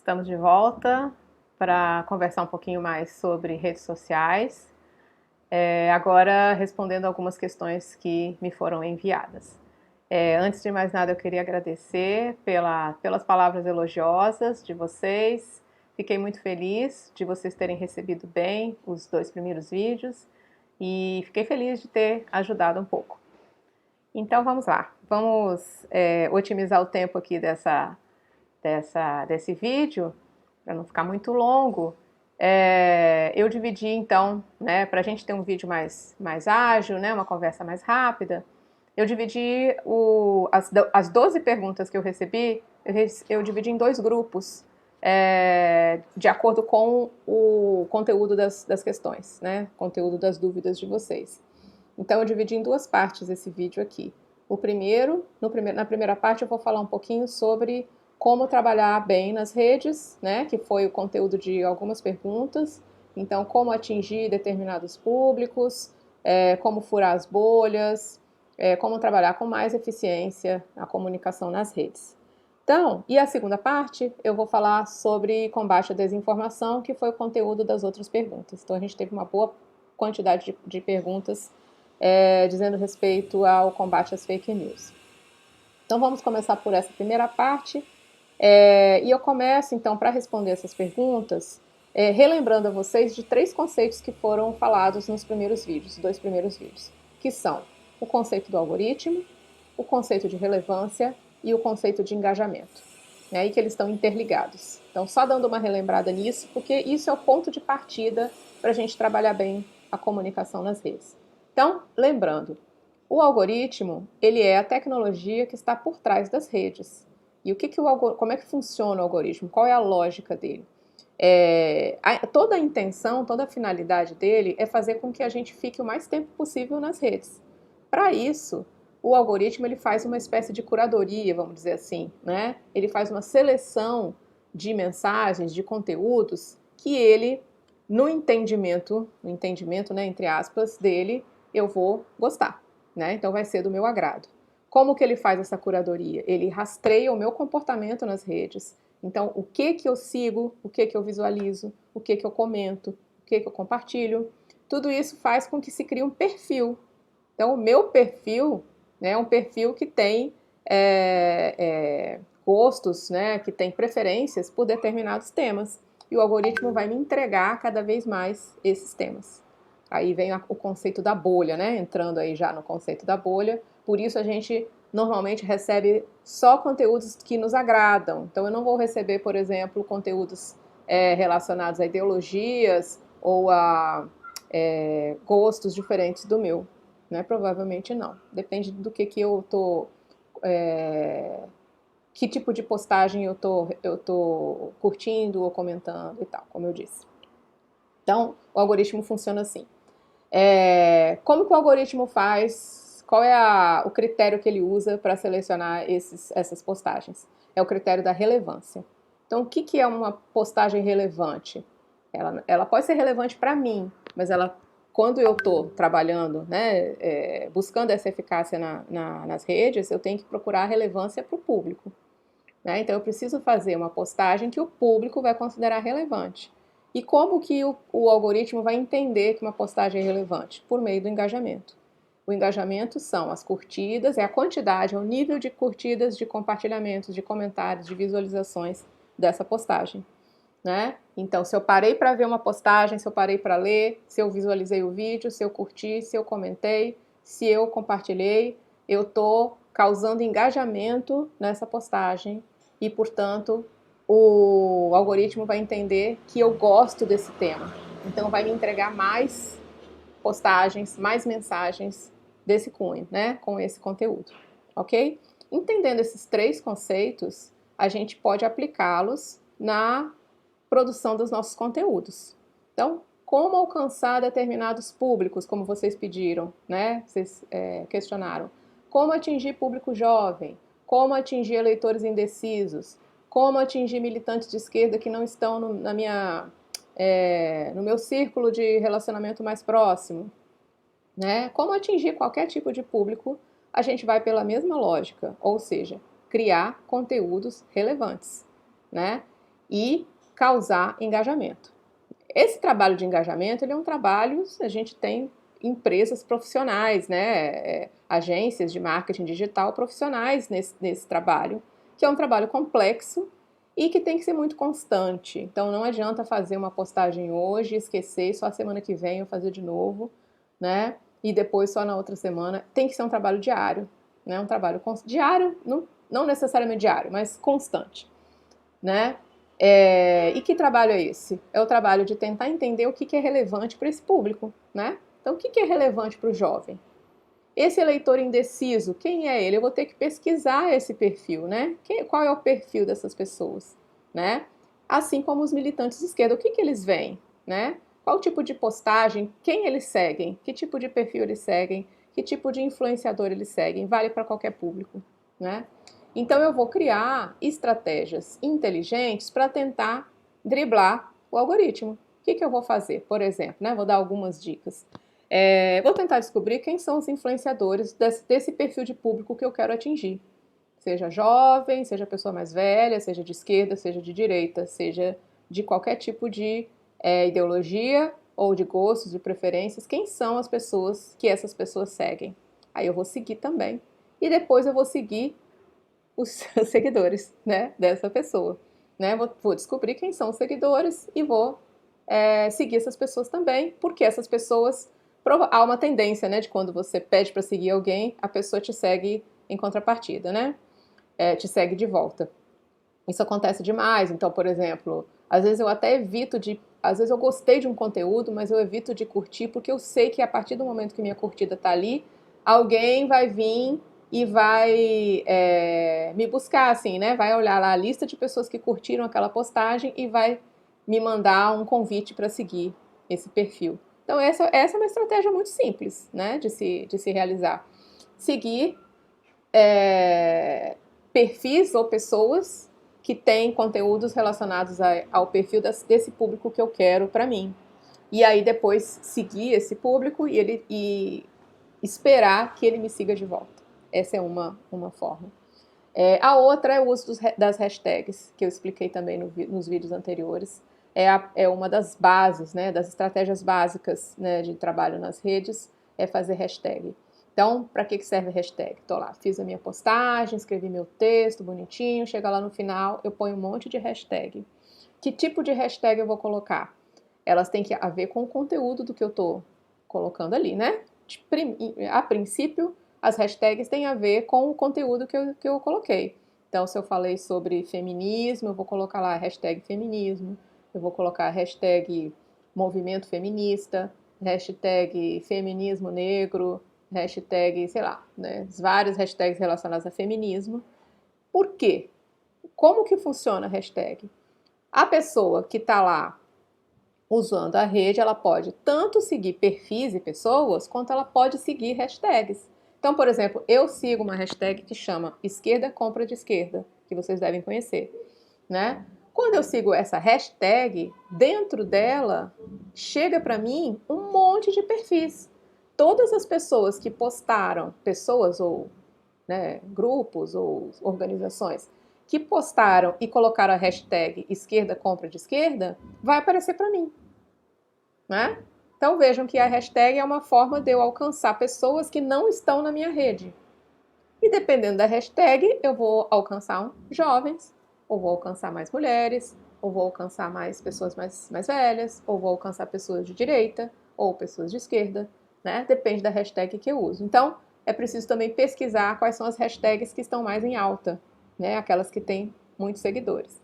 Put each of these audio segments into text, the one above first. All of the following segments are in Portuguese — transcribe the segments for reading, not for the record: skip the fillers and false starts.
Estamos de volta para conversar um pouquinho mais sobre redes sociais, agora respondendo algumas questões que me foram enviadas. Antes de mais nada, eu queria agradecer pelas palavras elogiosas de vocês. Fiquei muito feliz de vocês terem recebido bem os 2 primeiros vídeos e fiquei feliz de ter ajudado um pouco. Então vamos lá, vamos otimizar o tempo aqui desse vídeo, para não ficar muito longo. Eu dividi então, né, para a gente ter um vídeo mais ágil, né, uma conversa mais rápida, eu dividi as 12 perguntas que eu recebi, eu dividi em 2 grupos, de acordo com o conteúdo das questões, né, conteúdo das dúvidas de vocês. Então eu dividi em 2 partes esse vídeo aqui. Na primeira parte eu vou falar um pouquinho sobre como trabalhar bem nas redes, né, que foi o conteúdo de algumas perguntas. Então, como atingir determinados públicos, como furar as bolhas, como trabalhar com mais eficiência a comunicação nas redes. Então, e a segunda parte, eu vou falar sobre combate à desinformação, que foi o conteúdo das outras perguntas. Então, a gente teve uma boa quantidade de perguntas dizendo respeito ao combate às fake news. Então, vamos começar por essa primeira parte. E eu começo, então, para responder essas perguntas, relembrando a vocês de 3 conceitos que foram falados nos primeiros vídeos, 2 primeiros vídeos, que são o conceito do algoritmo, o conceito de relevância e o conceito de engajamento, né, e que eles estão interligados. Então, só dando uma relembrada nisso, porque isso é o ponto de partida para a gente trabalhar bem a comunicação nas redes. Então, lembrando, o algoritmo, ele é a tecnologia que está por trás das redes. E como é que funciona o algoritmo? Qual é a lógica dele? Toda a intenção, toda a finalidade dele é fazer com que a gente fique o mais tempo possível nas redes. Para isso, o algoritmo ele faz uma espécie de curadoria, vamos dizer assim, né? Ele faz uma seleção de mensagens, de conteúdos que ele, no entendimento, né, entre aspas, dele, eu vou gostar, né? Então vai ser do meu agrado. Como que ele faz essa curadoria? Ele rastreia o meu comportamento nas redes. Então, o que eu sigo, o que eu visualizo, o que eu comento, o que eu compartilho, tudo isso faz com que se crie um perfil. Então, o meu perfil, né, é um perfil que tem gostos, né, que tem preferências por determinados temas. E o algoritmo vai me entregar cada vez mais esses temas. Aí vem o conceito da bolha, né? Entrando aí já no conceito da bolha. Por isso a gente normalmente recebe só conteúdos que nos agradam. Então eu não vou receber, por exemplo, conteúdos relacionados a ideologias ou a gostos diferentes do meu, né? Provavelmente não. Depende do que eu tô que tipo de postagem eu tô curtindo ou comentando e tal, como eu disse. Então, o algoritmo funciona assim. Como que o algoritmo faz? Qual é o critério que ele usa para selecionar essas postagens? É o critério da relevância. Então, o que é uma postagem relevante? Ela pode ser relevante para mim, mas quando eu estou trabalhando, né, buscando essa eficácia nas redes, eu tenho que procurar relevância para o público. Né? Então, eu preciso fazer uma postagem que o público vai considerar relevante. E como que o algoritmo vai entender que uma postagem é relevante? Por meio do engajamento. O engajamento são as curtidas, é a quantidade, é o nível de curtidas, de compartilhamentos, de comentários, de visualizações dessa postagem. Né? Então, se eu parei para ver uma postagem, se eu parei para ler, se eu visualizei o vídeo, se eu curti, se eu comentei, se eu compartilhei, eu estou causando engajamento nessa postagem e, portanto, o algoritmo vai entender que eu gosto desse tema. Então, vai me entregar mais postagens, mais mensagens desse cunho, né? Com esse conteúdo, ok? Entendendo esses 3 conceitos, a gente pode aplicá-los na produção dos nossos conteúdos. Então, como alcançar determinados públicos, como vocês pediram, né? Vocês questionaram. Como atingir público jovem? Como atingir eleitores indecisos? Como atingir militantes de esquerda que não estão no meu círculo de relacionamento mais próximo? Né? Como atingir qualquer tipo de público, a gente vai pela mesma lógica, ou seja, criar conteúdos relevantes, né? e causar engajamento. Esse trabalho de engajamento, ele é um trabalho, a gente tem empresas profissionais, né, agências de marketing digital profissionais nesse trabalho, que é um trabalho complexo e que tem que ser muito constante. Então não adianta fazer uma postagem hoje, esquecer, só a semana que vem eu fazer de novo, né? E depois só na outra semana. Tem que ser um trabalho diário, né? Um trabalho diário, não necessariamente diário, mas constante, né? E que trabalho é esse? É o trabalho de tentar entender o que é relevante para esse público, né? Então, o que é relevante para o jovem? Esse eleitor indeciso, quem é ele? Eu vou ter que pesquisar esse perfil, né? Qual é o perfil dessas pessoas, né? Assim como os militantes de esquerda, o que eles veem, né? Qual tipo de postagem, quem eles seguem, que tipo de perfil eles seguem, que tipo de influenciador eles seguem, vale para qualquer público, né? Então eu vou criar estratégias inteligentes para tentar driblar o algoritmo. O que eu vou fazer? Por exemplo, né? Vou dar algumas dicas. Vou tentar descobrir quem são os influenciadores desse perfil de público que eu quero atingir. Seja jovem, seja pessoa mais velha, seja de esquerda, seja de direita, seja de qualquer tipo de ideologia ou de gostos, de preferências. Quem são as pessoas que essas pessoas seguem? Aí eu vou seguir também. E depois eu vou seguir os seguidores, né, dessa pessoa. Né? Vou descobrir quem são os seguidores e vou seguir essas pessoas também, porque essas pessoas há uma tendência, né, de quando você pede para seguir alguém, a pessoa te segue em contrapartida, né? Te segue de volta. Isso acontece demais. Então, por exemplo, às vezes eu até evito às vezes eu gostei de um conteúdo, mas eu evito de curtir porque eu sei que a partir do momento que minha curtida tá ali, alguém vai vir e vai me buscar, assim, né? Vai olhar lá a lista de pessoas que curtiram aquela postagem e vai me mandar um convite para seguir esse perfil. Então, essa é uma estratégia muito simples, né, de se realizar. Seguir perfis ou pessoas que têm conteúdos relacionados ao perfil desse público que eu quero para mim. E aí depois seguir esse público e esperar que ele me siga de volta. Essa é uma forma. A outra é o uso das hashtags, que eu expliquei também nos vídeos anteriores. É uma das bases, né, das estratégias básicas, né, de trabalho nas redes, é fazer hashtag. Então, para que serve a hashtag? Tô lá, fiz a minha postagem, escrevi meu texto bonitinho, chega lá no final, eu ponho um monte de hashtag. Que tipo de hashtag eu vou colocar? Elas têm que ver com o conteúdo do que eu tô colocando ali, né? A princípio, as hashtags têm a ver com o conteúdo que eu coloquei. Então, se eu falei sobre feminismo, eu vou colocar lá a hashtag feminismo, eu vou colocar a hashtag movimento feminista, hashtag feminismo negro, hashtag, sei lá, né, várias hashtags relacionadas a feminismo. Por quê? Como que funciona a hashtag? A pessoa que está lá usando a rede, ela pode tanto seguir perfis e pessoas, quanto ela pode seguir hashtags. Então, por exemplo, eu sigo uma hashtag que chama Esquerda Compra de Esquerda, que vocês devem conhecer, né? Quando eu sigo essa hashtag, dentro dela chega para mim um monte de perfis. Todas as pessoas que postaram, pessoas ou grupos ou organizações que postaram e colocaram a hashtag Esquerda Compra de Esquerda, vai aparecer para mim, né? Então vejam que a hashtag é uma forma de eu alcançar pessoas que não estão na minha rede. E dependendo da hashtag, eu vou alcançar jovens, ou vou alcançar mais mulheres, ou vou alcançar mais pessoas mais velhas, ou vou alcançar pessoas de direita, ou pessoas de esquerda, né? Depende da hashtag que eu uso. Então, é preciso também pesquisar quais são as hashtags que estão mais em alta, né? Aquelas que têm muitos seguidores.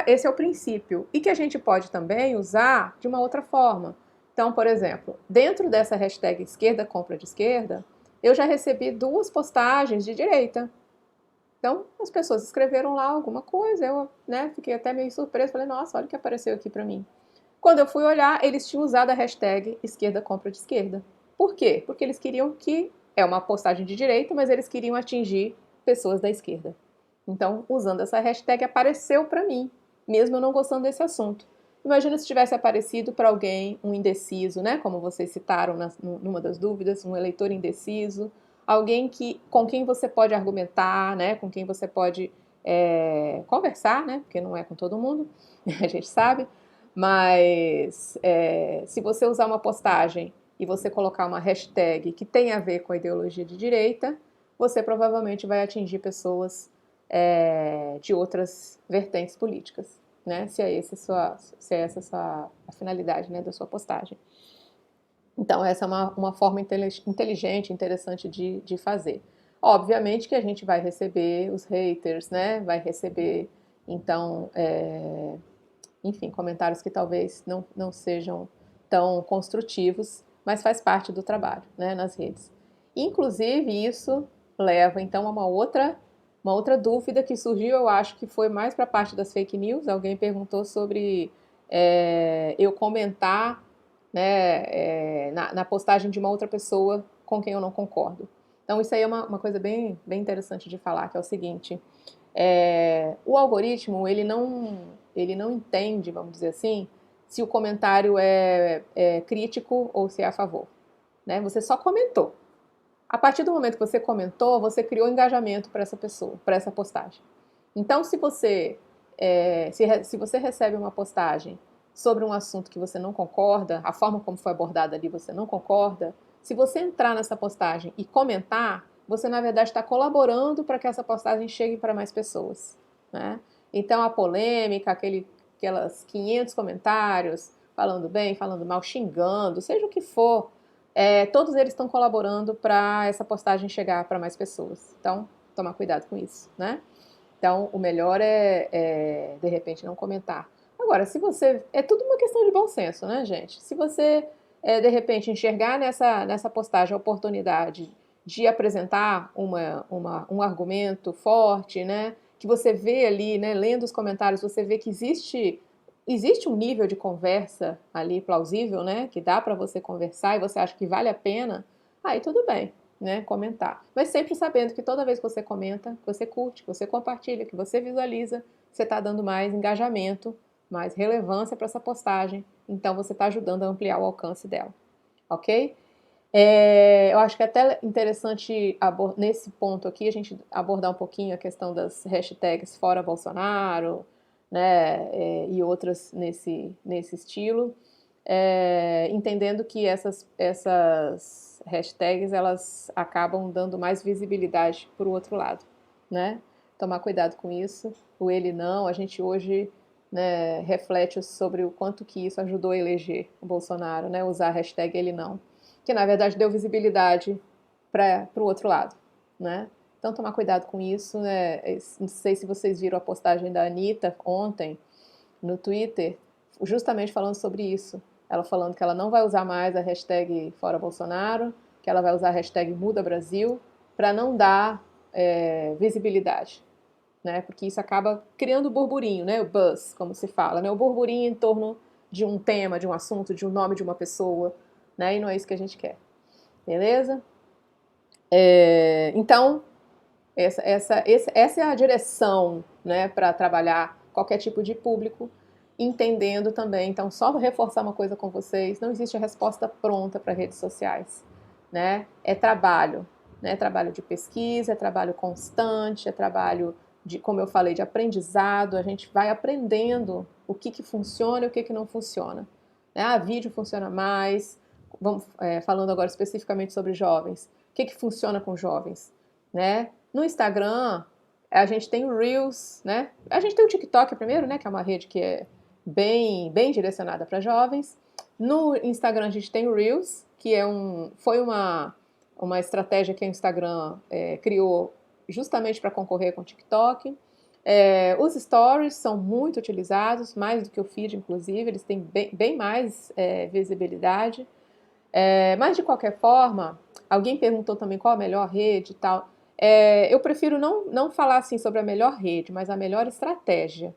Esse é o princípio. E que a gente pode também usar de uma outra forma. Então, por exemplo, dentro dessa hashtag esquerda compra de esquerda, eu já recebi 2 postagens de direita. Então, as pessoas escreveram lá alguma coisa, eu fiquei até meio surpresa, falei, nossa, olha o que apareceu aqui para mim. Quando eu fui olhar, eles tinham usado a hashtag esquerda compra de esquerda. Por quê? Porque eles queriam que, é uma postagem de direita, mas eles queriam atingir pessoas da esquerda. Então, usando essa hashtag, apareceu para mim, mesmo eu não gostando desse assunto. Imagina se tivesse aparecido para alguém um indeciso, né? Como vocês citaram numa das dúvidas, um eleitor indeciso, alguém com quem você pode argumentar, né? Com quem você pode conversar, né? Porque não é com todo mundo, a gente sabe, mas se você usar uma postagem e você colocar uma hashtag que tem a ver com a ideologia de direita, você provavelmente vai atingir pessoas de outras vertentes políticas, né? Se é essa a finalidade, né, da sua postagem. Então, essa é uma forma inteligente, interessante de fazer. Obviamente que a gente vai receber os haters, né? Vai receber, então, enfim, comentários que talvez não sejam tão construtivos, mas faz parte do trabalho, né, nas redes. Inclusive, isso leva, então, a uma outra dúvida que surgiu, eu acho que foi mais para a parte das fake news. Alguém perguntou sobre eu comentar, né, na postagem de uma outra pessoa com quem eu não concordo. Então, isso aí é uma coisa bem interessante de falar, que é o seguinte: o algoritmo, ele não entende, vamos dizer assim, se o comentário é crítico ou se é a favor, né? Você só comentou. A partir do momento que você comentou, você criou engajamento para essa pessoa, para essa postagem. Então, se você recebe uma postagem sobre um assunto que você não concorda, a forma como foi abordada ali você não concorda, se você entrar nessa postagem e comentar, você na verdade está colaborando para que essa postagem chegue para mais pessoas, né? Então a polêmica, aquelas 500 comentários, falando bem, falando mal, xingando, seja o que for, todos eles estão colaborando para essa postagem chegar para mais pessoas. Então, tomar cuidado com isso, né? Então, o melhor de repente, não comentar. Agora, se você. É tudo uma questão de bom senso, né, gente? Se você, de repente, enxergar nessa postagem a oportunidade de apresentar um argumento forte, né? Que você vê ali, né, lendo os comentários, você vê que existe um nível de conversa ali plausível, né? Que dá para você conversar e você acha que vale a pena, aí tudo bem, né, comentar. Mas sempre sabendo que toda vez que você comenta, que você curte, que você compartilha, que você visualiza, você está dando mais engajamento, mais relevância para essa postagem. Então você está ajudando a ampliar o alcance dela, ok? Eu acho que é até interessante nesse ponto aqui a gente abordar um pouquinho a questão das hashtags fora Bolsonaro, né, e outras nesse estilo, entendendo que essas hashtags elas acabam dando mais visibilidade para o outro lado, né? Tomar cuidado com isso. O ele não, a gente hoje, né, reflete sobre o quanto que isso ajudou a eleger o Bolsonaro, né? Usar a hashtag ele não, que na verdade deu visibilidade para o outro lado, né? Então tomar cuidado com isso, né? Não sei se vocês viram a postagem da Anitta ontem no Twitter, justamente falando sobre isso. Ela falando que ela não vai usar mais a hashtag Fora Bolsonaro, que ela vai usar a hashtag Muda Brasil, para não dar visibilidade, né? Porque isso acaba criando burburinho, né? O buzz, como se fala, né? O burburinho em torno de um tema, de um assunto, de um nome de uma pessoa, né? E não é isso que a gente quer, beleza? Então, essa é a direção, né, para trabalhar qualquer tipo de público, entendendo também. Então, só reforçar uma coisa com vocês: não existe a resposta pronta para redes sociais, né? É trabalho, né? É trabalho de pesquisa, é trabalho constante, é trabalho de, como eu falei, de aprendizado. A gente vai aprendendo o que funciona e o que não funciona, né? Vídeo funciona mais. Vamos falando agora especificamente sobre jovens. O que funciona com jovens, né? No Instagram, a gente tem o Reels, né? A gente tem o TikTok primeiro, né? Que é uma rede que é bem direcionada para jovens. No Instagram, a gente tem o Reels, que foi uma estratégia que o Instagram criou justamente para concorrer com o TikTok. Os Stories são muito utilizados, mais do que o feed, inclusive. Eles têm bem mais visibilidade. Mas, de qualquer forma, alguém perguntou também qual a melhor rede e tal. Eu prefiro não falar assim sobre a melhor rede, mas a melhor estratégia,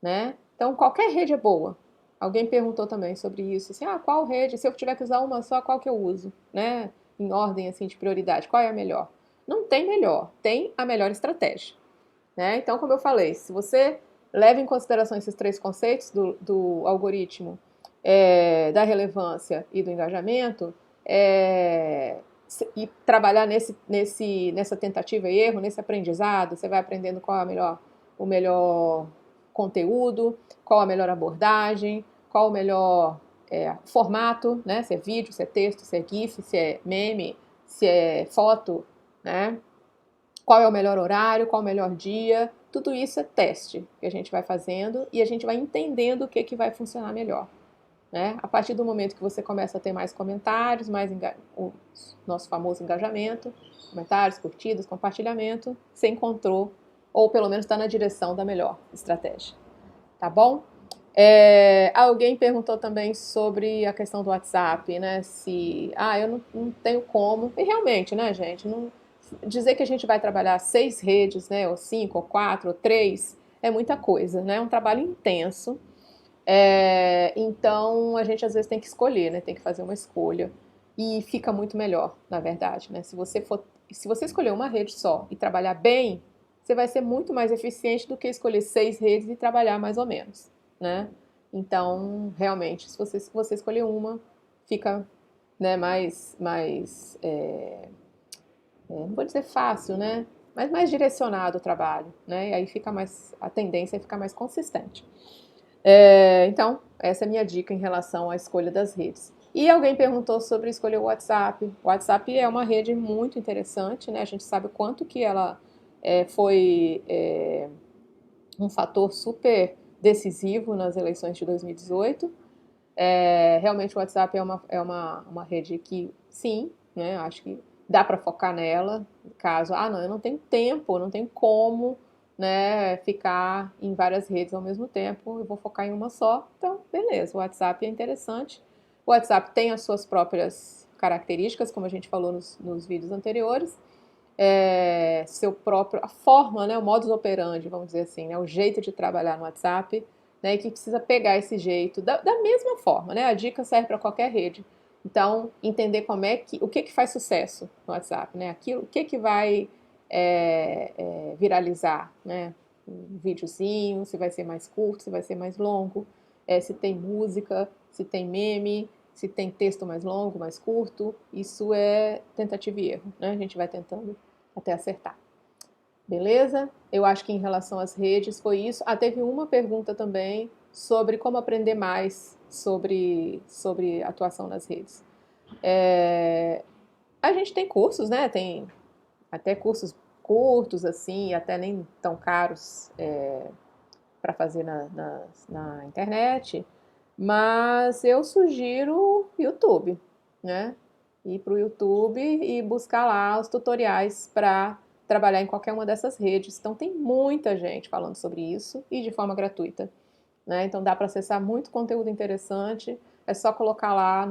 né? Então, qualquer rede é boa. Alguém perguntou também sobre isso, assim, qual rede? Se eu tiver que usar uma só, qual que eu uso, né? Em ordem assim de prioridade, qual é a melhor? Não tem melhor, tem a melhor estratégia, né? Então, como eu falei, se você leva em consideração esses três conceitos do algoritmo, da relevância e do engajamento, e trabalhar nessa tentativa e erro, nesse aprendizado, você vai aprendendo qual é a melhor o melhor conteúdo, qual a melhor abordagem, qual o melhor formato, né? Se é vídeo, se é texto, se é GIF, se é meme, se é foto, né? Qual é o melhor horário, qual é o melhor dia, tudo isso é teste que a gente vai fazendo e a gente vai entendendo o que vai funcionar melhor. Né? A partir do momento que você começa a ter mais comentários, o nosso famoso engajamento, comentários, curtidas, compartilhamento, você encontrou, ou pelo menos está na direção da melhor estratégia. Tá bom? Alguém perguntou também sobre a questão do WhatsApp, né? Eu não tenho como. E realmente, né, gente? Dizer que a gente vai trabalhar 6 redes, né? Ou 5, ou 4, ou 3, é muita coisa, né? É um trabalho intenso. Então a gente às vezes tem que escolher, né? Tem que fazer uma escolha. E fica muito melhor, na verdade, né? Se você escolher uma rede só e trabalhar bem, você vai ser muito mais eficiente do que escolher 6 redes e trabalhar mais ou menos, né? Então, realmente, se você escolher uma, fica, né, não vou dizer fácil, né? Mas mais direcionado o trabalho, né? E aí a tendência é ficar mais consistente. Então, essa é a minha dica em relação à escolha das redes. E alguém perguntou sobre escolher o WhatsApp. O WhatsApp é uma rede muito interessante, né? A gente sabe o quanto que ela foi um fator super decisivo nas eleições de 2018. Realmente o WhatsApp é uma rede que, sim, né? Acho que dá para focar nela, caso, não, eu não tenho tempo, não tenho como, né, ficar em várias redes ao mesmo tempo, eu vou focar em uma só. Então, beleza, o WhatsApp é interessante. O WhatsApp tem as suas próprias características, como a gente falou nos vídeos anteriores. A forma, né, o modus operandi, vamos dizer assim, né, o jeito de trabalhar no WhatsApp, né, que precisa pegar esse jeito da mesma forma, né? A dica serve para qualquer rede. Então, entender o que faz sucesso no WhatsApp, né? O que vai viralizar, né? Um videozinho, se vai ser mais curto, se vai ser mais longo, se tem música, se tem meme, se tem texto mais longo, mais curto. Isso é tentativa e erro, né? A gente vai tentando até acertar. Beleza? Eu acho que em relação às redes foi isso. Teve uma pergunta também sobre como aprender mais sobre atuação nas redes. A gente tem cursos, né? Tem até cursos curtos, assim, até nem tão caros para fazer na internet. Mas eu sugiro YouTube, né? Ir para o YouTube e buscar lá os tutoriais para trabalhar em qualquer uma dessas redes. Então tem muita gente falando sobre isso e de forma gratuita, né? Então dá para acessar muito conteúdo interessante. É só colocar lá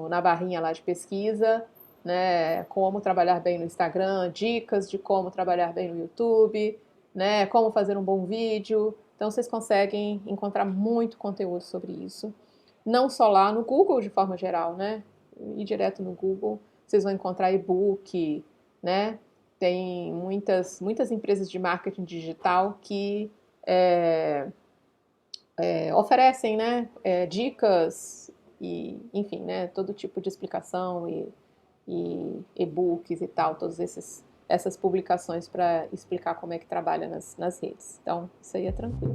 na barrinha lá de pesquisa, né? Como trabalhar bem no Instagram, dicas de como trabalhar bem no YouTube, né? Como fazer um bom vídeo. Então vocês conseguem encontrar muito conteúdo sobre isso. Não só lá no Google de forma geral, né? Ir direto no Google, vocês vão encontrar e-book, né? Tem muitas empresas de marketing digital que oferecem, né, dicas e, enfim, né, todo tipo de explicação e e-books e tal, essas publicações para explicar como é que trabalha nas redes. Então, isso aí é tranquilo.